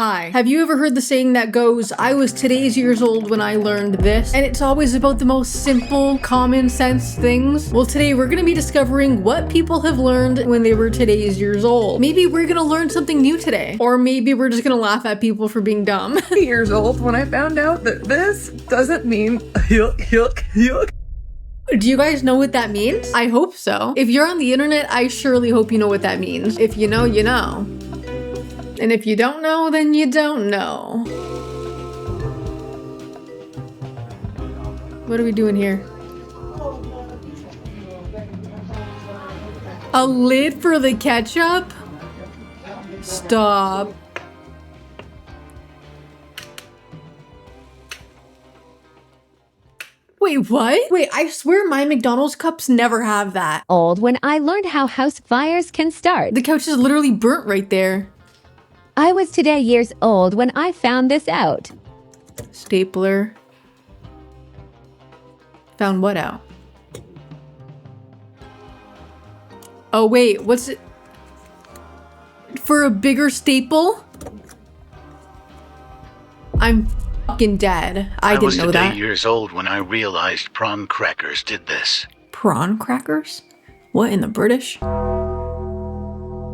Hi. Have you ever heard the saying that goes, I was today's years old when I learned this? And it's always about the most simple, common sense things. Well, today we're gonna be discovering what people have learned when they were today's years old. Maybe we're gonna learn something new today. Or maybe we're just gonna laugh at people for being dumb. Years old when I found out that this doesn't mean yuck. Do you guys know what that means? I hope so. If you're on the internet, I surely hope you know what that means. If you know, you know. And if you don't know, then you don't know. What are we doing here? A lid for the ketchup? Stop. Wait, what? Wait, I swear my McDonald's cups never have that. Old when I learned how house fires can start. The couch is literally burnt right there. I was today years old when I found this out. Stapler. Found what out? Oh wait, what's it? For a bigger staple? I'm fucking dead. I didn't know that. I was today years old when I realized prawn crackers did this. Prawn crackers? What, in the British?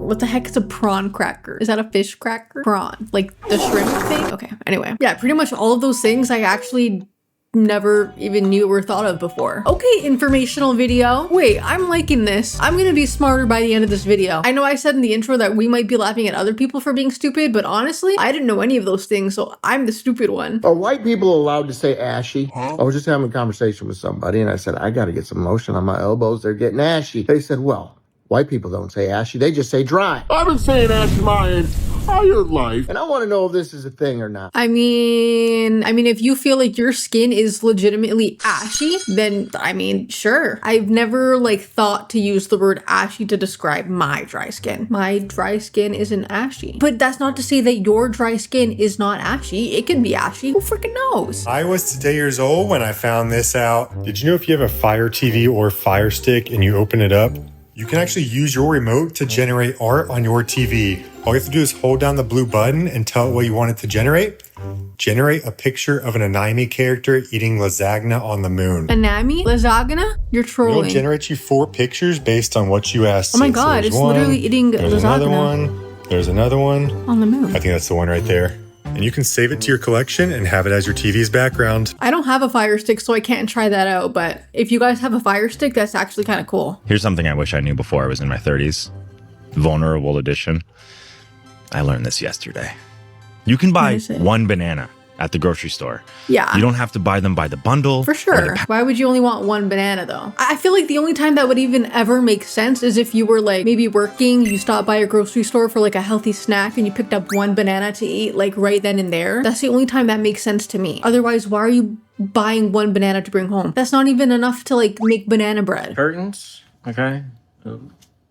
What the heck is a prawn cracker? Is that a fish cracker? Prawn, like the shrimp thing? Okay, anyway. Yeah, pretty much all of those things I actually never even knew or thought of before. Okay, informational video. Wait, I'm liking this. I'm gonna be smarter by the end of this video. I know I said in the intro that we might be laughing at other people for being stupid, but honestly, I didn't know any of those things, so I'm the stupid one. Are white people allowed to say ashy? I was just having a conversation with somebody and I said, I gotta get some lotion on my elbows. They're getting ashy. They said, well, white people don't say ashy, they just say dry. I've been saying ashy my entire life. And I want to know if this is a thing or not. I mean, if you feel like your skin is legitimately ashy, then, sure. I've never, thought to use the word ashy to describe my dry skin. My dry skin isn't ashy. But that's not to say that your dry skin is not ashy. It can be ashy. Who freaking knows? I was today years old when I found this out. Did you know if you have a Fire TV or Fire Stick and you open it up, you can actually use your remote to generate art on your TV. All you have to do is hold down the blue button and tell it what you want it to generate. Generate a picture of an anime character eating lasagna on the moon. Anime? Lasagna? You're trolling. It'll generate you 4 pictures based on what you asked. Oh my god, it's literally eating lasagna. There's another one. On the moon. I think that's the one right there. And you can save it to your collection and have it as your TV's background. I don't have a Fire Stick, so I can't try that out, but if you guys have a Fire Stick, that's actually kind of cool. Here's something I wish I knew before I was in my 30s. Vulnerable edition. I learned this yesterday. You can buy one banana at the grocery store. Yeah. You don't have to buy them by the bundle. For sure. Why would you only want one banana though? I feel like the only time that would even ever make sense is if you were maybe working, you stopped by a grocery store for a healthy snack and you picked up one banana to eat right then and there. That's the only time that makes sense to me. Otherwise, why are you buying one banana to bring home? That's not even enough to make banana bread. Curtains, okay?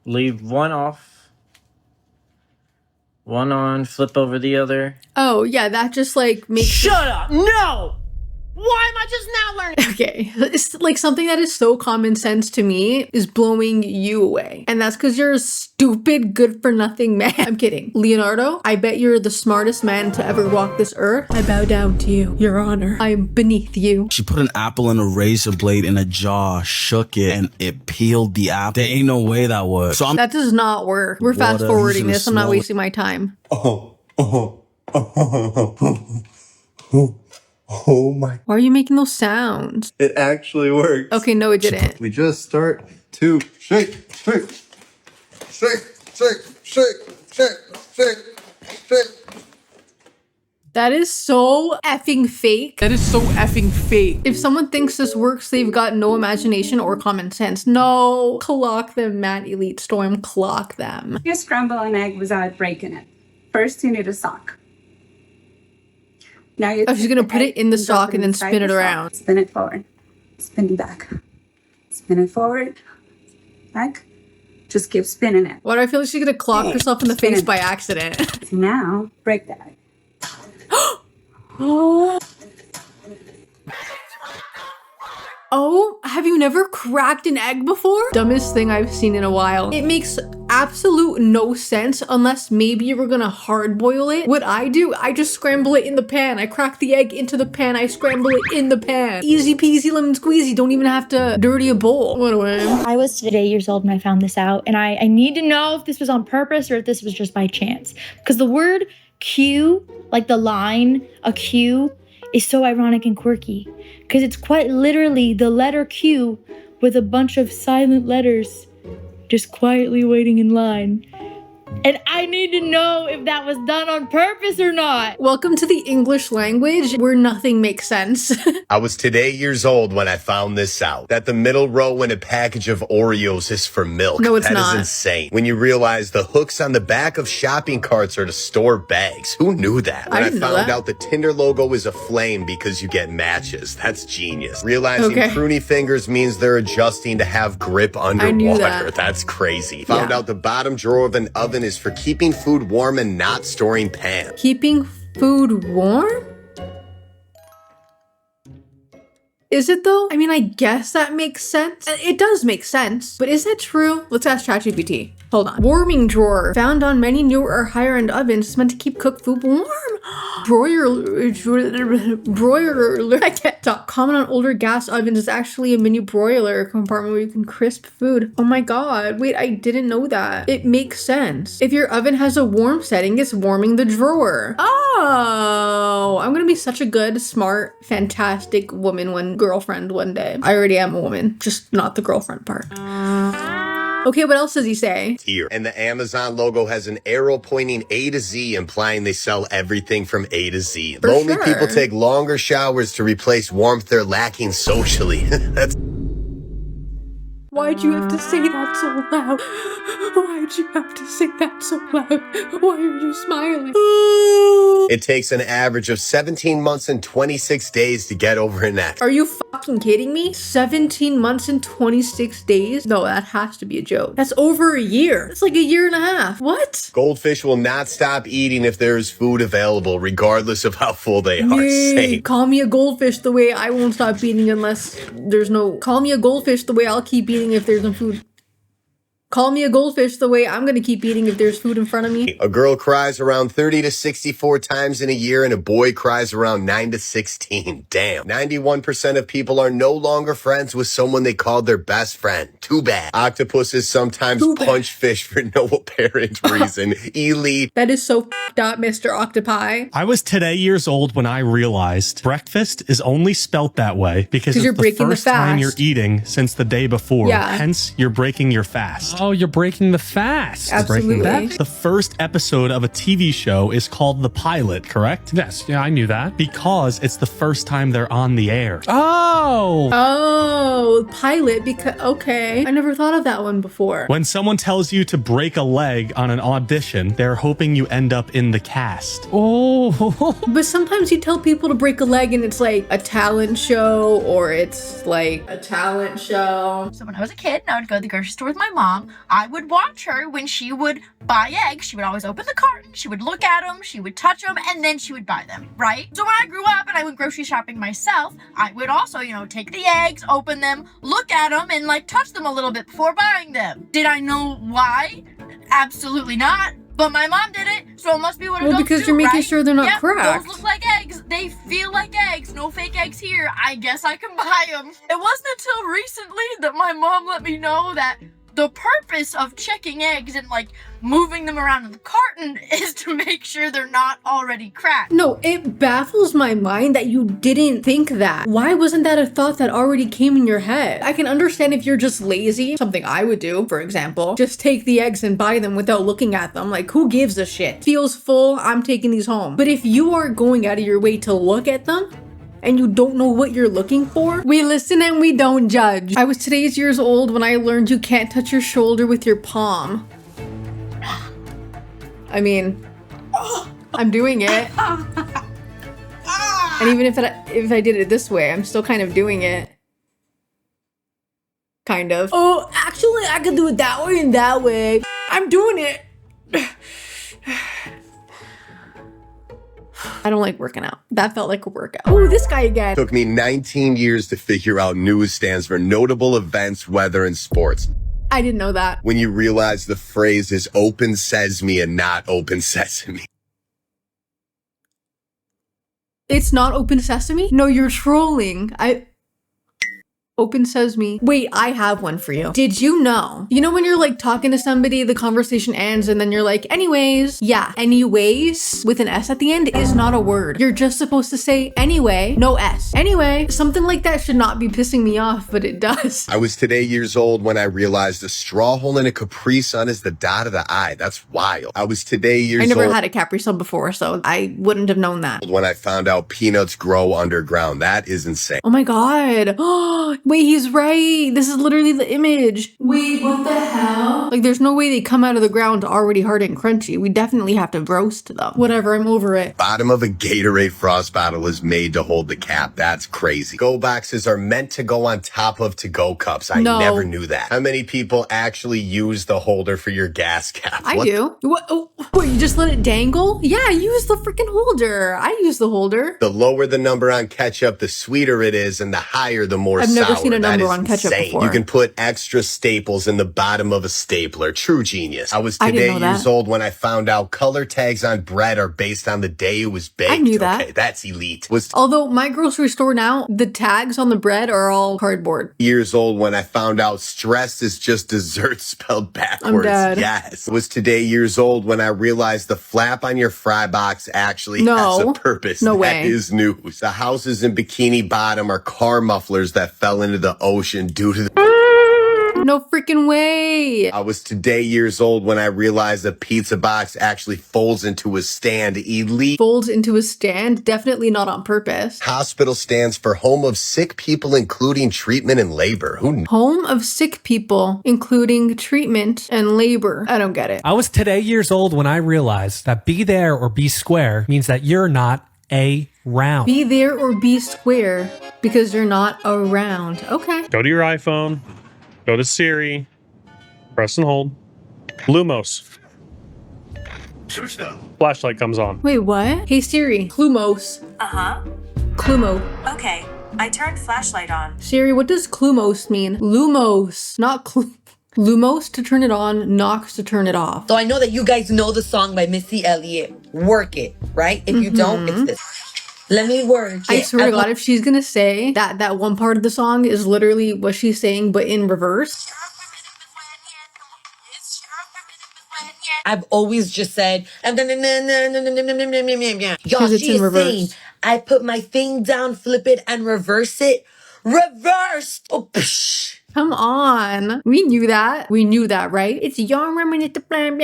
Leave one off. One on, flip over the other. Oh, yeah, that just makes... Shut up! No! Why am I just now learning? Okay, it's something that is so common sense to me is blowing you away. And that's because you're a stupid, good-for-nothing man. I'm kidding. Leonardo, I bet you're the smartest man to ever walk this earth. I bow down to you, your honor. I am beneath you. She put an apple and a razor blade in a jar, shook it, and it peeled the apple. There ain't no way that works. That does not work. We're fast-forwarding this. I'm not wasting my time. Oh my. Why are you making those sounds? It actually works. Okay, no, it didn't. We just start to shake, shake, shake, shake, shake, shake, shake, shake. That is so effing fake. That is so effing fake. If someone thinks this works, they've got no imagination or common sense. No, clock them, Matt Elite Storm, clock them. You scramble an egg without breaking it. First, you need a sock. Now you're she's gonna put it in the sock and then spin it around. Spin it forward. Spin it back. Spin it forward. Back. Just keep spinning it. Why do I feel like she's gonna clock herself in the face by accident? Now, break that. Oh, have you never cracked an egg before? Dumbest thing I've seen in a while. It makes absolute no sense unless maybe you were gonna hard boil it. What I do, I just scramble it in the pan. I crack the egg into the pan. I scramble it in the pan. Easy peasy lemon squeezy. Don't even have to dirty a bowl. What a way. I was today years old when I found this out, and I need to know if this was on purpose or if this was just by chance. Because the word Q, like the line, a Q, is so ironic and quirky. Because it's quite literally the letter Q with a bunch of silent letters just quietly waiting in line. And I need to know if that was done on purpose or not. Welcome to the English language where nothing makes sense. I was today years old when I found this out. That the middle row in a package of Oreos is for milk. No, it's not. That is insane. When you realize the hooks on the back of shopping carts are to store bags. Who knew that? When I found out the Tinder logo is a flame because you get matches. That's genius. Realizing pruny fingers means they're adjusting to have grip underwater. That's crazy. Found out the bottom drawer of an oven is for keeping food warm and not storing pans. Keeping food warm? Is it though? I mean, I guess that makes sense. It does make sense, but is that true? Let's ask ChatGPT. Hold on. Warming drawer. Found on many newer or higher end ovens. It's meant to keep cooked food warm. Broiler. I can't talk. Common on older gas ovens is actually a mini broiler compartment where you can crisp food. Oh my god. Wait, I didn't know that. It makes sense. If your oven has a warm setting, it's warming the drawer. Oh, I'm gonna be such a good, smart, fantastic girlfriend one day. I already am a woman, just not the girlfriend part. Okay, what else does he say? Here. And the Amazon logo has an arrow pointing A to Z, implying they sell everything from A to Z. Lonely people take longer showers to replace warmth they're lacking socially. That's... Why'd you have to say that so loud? Why'd you have to say that so loud? Why are you smiling? It takes an average of 17 months and 26 days to get over an ex. Are you fucking kidding me? 17 months and 26 days? No, that has to be a joke. That's over a year. It's like a year and a half. What? Goldfish will not stop eating if there is food available, regardless of how full they are. Same. Call me a goldfish the way I won't stop eating unless there's no... Call me a goldfish the way I'll keep eating if there's no food. Call me a goldfish the way I'm gonna keep eating if there's food in front of me. A girl cries around 30 to 64 times in a year, and a boy cries around 9 to 16. Damn. 91% of people are no longer friends with someone they called their best friend. Too bad. Octopuses sometimes punch fish for no apparent reason. Elite. That is so f***ed up, Mr. Octopi. I was today years old when I realized breakfast is only spelt that way because it's you're the breaking first the fast. time you're eating since the day before. Yeah. Hence, you're breaking your fast. Oh, you're breaking the fast. Absolutely. The first episode of a TV show is called The Pilot, correct? Yes, yeah, I knew that. Because it's the first time they're on the air. Oh! Oh, pilot, because, okay. I never thought of that one before. When someone tells you to break a leg on an audition, they're hoping you end up in the cast. Oh. But sometimes you tell people to break a leg and it's like a talent show or it's like a talent show. So when I was a kid and I would go to the grocery store with my mom, I would watch her when she would buy eggs. She would always open the carton, she would look at them, she would touch them, and then she would buy them, right? So when I grew up and I went grocery shopping myself, I would also, take the eggs, open them, look at them, and touch them a little bit before buying them. Did I know why? Absolutely not. But my mom did it, so it must be what adults do, because you're making sure they're not cracked. Those look like eggs. They feel like eggs. No fake eggs here. I guess I can buy them. It wasn't until recently that my mom let me know that the purpose of checking eggs and moving them around in the carton is to make sure they're not already cracked. No, it baffles my mind that you didn't think that. Why wasn't that a thought that already came in your head? I can understand if you're just lazy, something I would do, for example. Just take the eggs and buy them without looking at them. Who gives a shit? Feels full, I'm taking these home. But if you are going out of your way to look at them, and you don't know what you're looking for, we listen and we don't judge. I was today's years old when I learned you can't touch your shoulder with your palm. I mean, I'm doing it. And even if I did it this way, I'm still kind of doing it. Kind of. Oh, actually, I could do it that way and that way. I'm doing it. I don't like working out. That felt like a workout. Oh, this guy again. Took me 19 years to figure out news stands for notable events, weather, and sports. I didn't know that. When you realize the phrase is open sesame and not open sesame. It's not open sesame? No, you're trolling. Open sesame. Wait, I have one for you. Did you know? You know when you're like talking to somebody, the conversation ends and then you're like, anyways. Yeah, anyways with an S at the end is not a word. You're just supposed to say anyway, no S. Anyway, something like that should not be pissing me off, but it does. I was today years old when I realized a straw hole in a Capri Sun is the dot of the I. That's wild. I was today years old. I never had a Capri Sun before, so I wouldn't have known that. When I found out peanuts grow underground. That is insane. Oh my God. Oh, wait, he's right. This is literally the image. Wait, what the hell? Like, there's no way they come out of the ground already hard and crunchy. We definitely have to roast them. Whatever, I'm over it. Bottom of a Gatorade Frost bottle is made to hold the cap. That's crazy. Go boxes are meant to go on top of to-go cups. I never knew that. How many people actually use the holder for your gas cap? I do. What? Oh, wait, you just let it dangle? Yeah, use the freaking holder. I use the holder. The lower the number on ketchup, the sweeter it is, and the higher, the more I've sour. never seen a number on ketchup before. You can put extra staples in the bottom of a stapler. True genius. I was today years old when I found out color tags on bread are based on the day it was baked. I knew that. Okay, that's elite. Although my grocery store now, the tags on the bread are all cardboard. Years old when I found out stress is just dessert spelled backwards. I'm dead. Yes. Was today years old when I realized the flap on your fry box actually has a purpose. No way. That is news. The houses in Bikini Bottom are car mufflers that fell into the ocean due to No freaking way. I was today years old when I realized the pizza box actually folds into a stand. Elite. Folds into a stand? Definitely not on purpose. Hospital stands for home of sick people, including treatment and labor. Who knew? Home of sick people, including treatment and labor. I don't get it. I was today years old when I realized that be there or be square means that you're not around. Be there or be square because you're not around. Okay. Go to your iPhone. Go to Siri. Press and hold. Lumos. Flashlight comes on. Wait, what? Hey Siri, Clumos. Uh-huh. Clumo. Okay, I turned flashlight on. Siri, what does Clumos mean? Lumos, not Lumos to turn it on, Knox to turn it off. So I know that you guys know the song by Missy Elliott, Work It, right? If you don't, it's this. Let me work it. I swear to God, if she's gonna say that one part of the song is literally what she's saying, but in reverse. I've always just said, y'all, it's in reverse. saying, I put my thing down, flip it, and reverse it. Reversed! Oh, psh. Come on. We knew that. We knew that, right? It's your reminiscent to plan.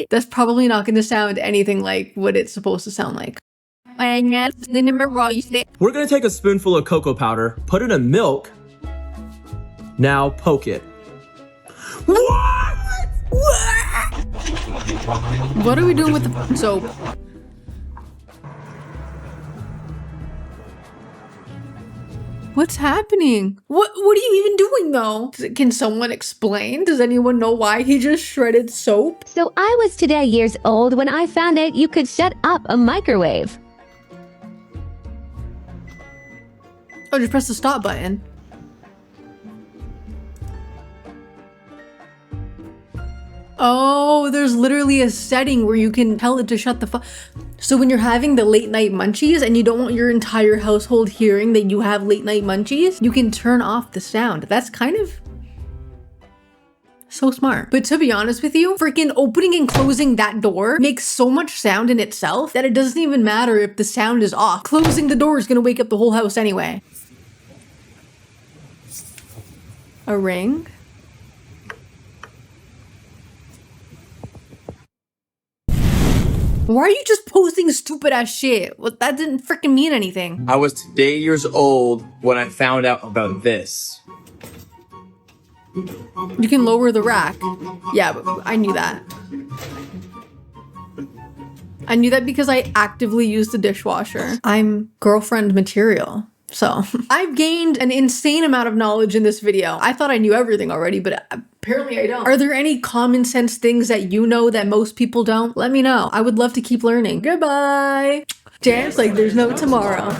That's probably not going to sound anything like what it's supposed to sound like. We're gonna take a spoonful of cocoa powder, put it in milk. Now poke it. What are we doing with the soap? What's happening? What are you even doing though? Can someone explain? Does anyone know why he just shredded soap? So I was today years old when I found out you could shut up a microwave. Oh, just press the stop button. Oh, there's literally a setting where you can tell it to shut the fuck. So when you're having the late night munchies and you don't want your entire household hearing that you have late night munchies, you can turn off the sound. That's kind of so smart. But to be honest with you, freaking opening and closing that door makes so much sound in itself that it doesn't even matter if the sound is off. Closing the door is gonna wake up the whole house anyway. A ring? Why are you just posting stupid ass shit? Well, that didn't freaking mean anything. I was today years old when I found out about this. You can lower the rack. Yeah, but I knew that. I knew that because I actively use the dishwasher. I'm girlfriend material. So I've gained an insane amount of knowledge in this video. I thought I knew everything already, but apparently I don't. Are there any common sense things that you know that most people don't? Let me know. I would love to keep learning. Goodbye. Dance like there's no tomorrow.